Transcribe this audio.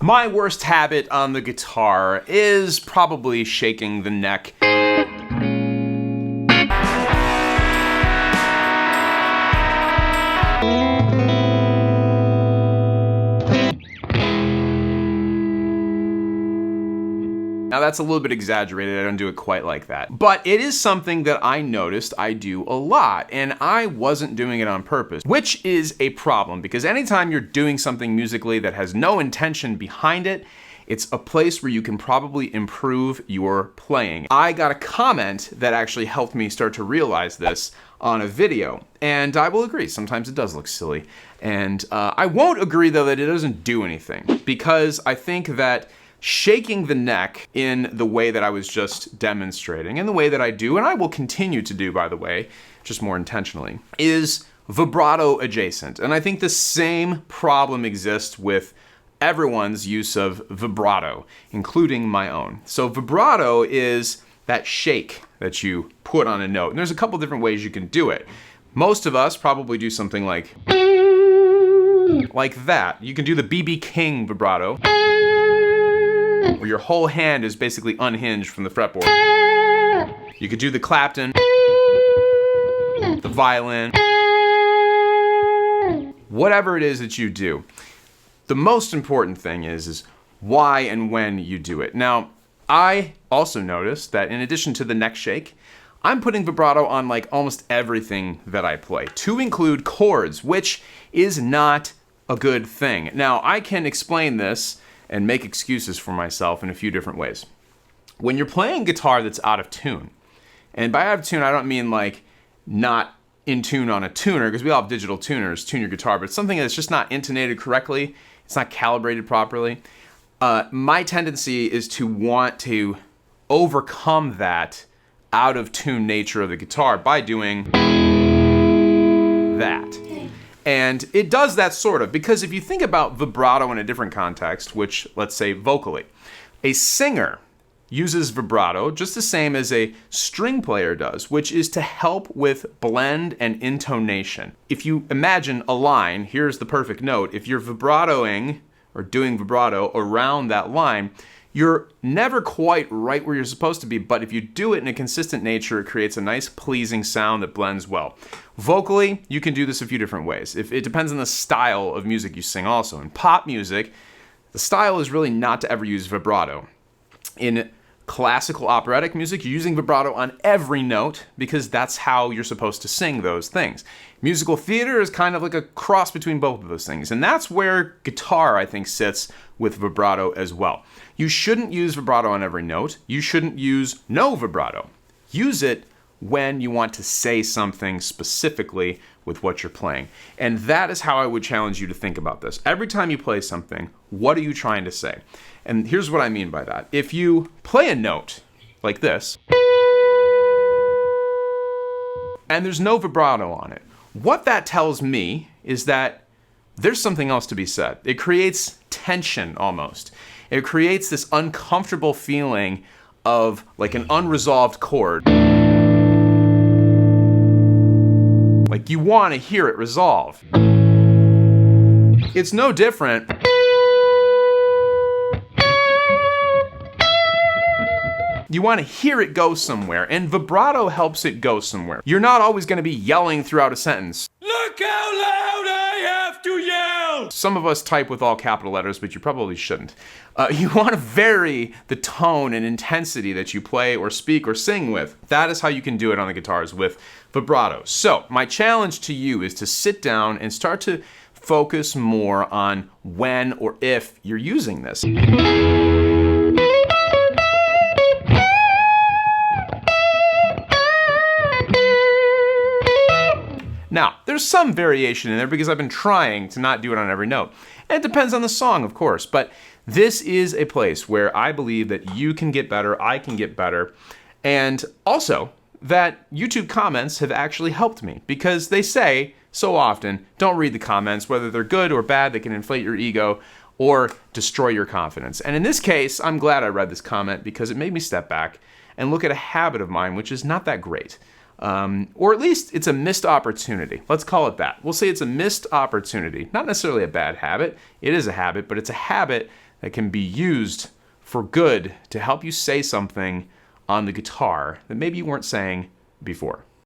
My worst habit on the guitar is probably shaking the neck. Now that's a little bit exaggerated, I don't do it quite like that. But it is something that I noticed I do a lot, and I wasn't doing it on purpose, which is a problem because anytime you're doing something musically that has no intention behind it, it's a place where you can probably improve your playing. I got a comment that actually helped me start to realize this on a video, and I will agree, sometimes it does look silly. And I won't agree though that it doesn't do anything, because I think that shaking the neck in the way that I was just demonstrating, and the way that I do, and I will continue to do, by the way, just more intentionally, is vibrato adjacent. And I think the same problem exists with everyone's use of vibrato, including my own. So vibrato is that shake that you put on a note. And there's a couple different ways you can do it. Most of us probably do something like that. You can do the B.B. King vibrato, where your whole hand is basically unhinged from the fretboard. You could do the Clapton, the violin, whatever it is that you do. The most important thing is why and when you do it. Now, I also noticed that in addition to the neck shake, I'm putting vibrato on like almost everything that I play, to include chords, which is not a good thing. Now, I can explain this and make excuses for myself in a few different ways. When you're playing guitar that's out of tune, and by out of tune, I don't mean like not in tune on a tuner, because we all have digital tuners, tune your guitar, but it's something that's just not intonated correctly, it's not calibrated properly. My tendency is to want to overcome that out of tune nature of the guitar by doing that. And it does that sort of, because if you think about vibrato in a different context, which, let's say vocally, a singer uses vibrato just the same as a string player does, which is to help with blend and intonation. If you imagine a line, here's the perfect note, if you're vibratoing or doing vibrato around that line, you're never quite right where you're supposed to be, but if you do it in a consistent nature, it creates a nice pleasing sound that blends well. Vocally, you can do this a few different ways. It depends on the style of music you sing also. In pop music, the style is really not to ever use vibrato. In classical operatic music, you're using vibrato on every note because that's how you're supposed to sing those things. Musical theater is kind of like a cross between both of those things, and that's where guitar, I think, sits with vibrato as well. You shouldn't use vibrato on every note. You shouldn't use no vibrato. Use it when you want to say something specifically with what you're playing. And that is how I would challenge you to think about this. Every time you play something, what are you trying to say? And here's what I mean by that. If you play a note like this, and there's no vibrato on it, what that tells me is that there's something else to be said. It creates tension almost. It creates this uncomfortable feeling of like an unresolved chord. Like you want to hear it resolve. It's no different. You want to hear it go somewhere, and vibrato helps it go somewhere. You're not always going to be yelling throughout a sentence. Look how loud I have to yell! Some of us type with all capital letters, but you probably shouldn't. You want to vary the tone and intensity that you play or speak or sing with. That is how you can do it on the guitars with vibrato. So, my challenge to you is to sit down and start to focus more on when or if you're using this. Now, there's some variation in there because I've been trying to not do it on every note. And it depends on the song, of course, but this is a place where I believe that you can get better, I can get better, and also that YouTube comments have actually helped me because they say so often, don't read the comments, whether they're good or bad, they can inflate your ego or destroy your confidence. And in this case, I'm glad I read this comment because it made me step back and look at a habit of mine, which is not that great. Or at least it's a missed opportunity. Let's call it that. We'll say it's a missed opportunity. Not necessarily a bad habit. It is a habit, but it's a habit that can be used for good to help you say something on the guitar that maybe you weren't saying before.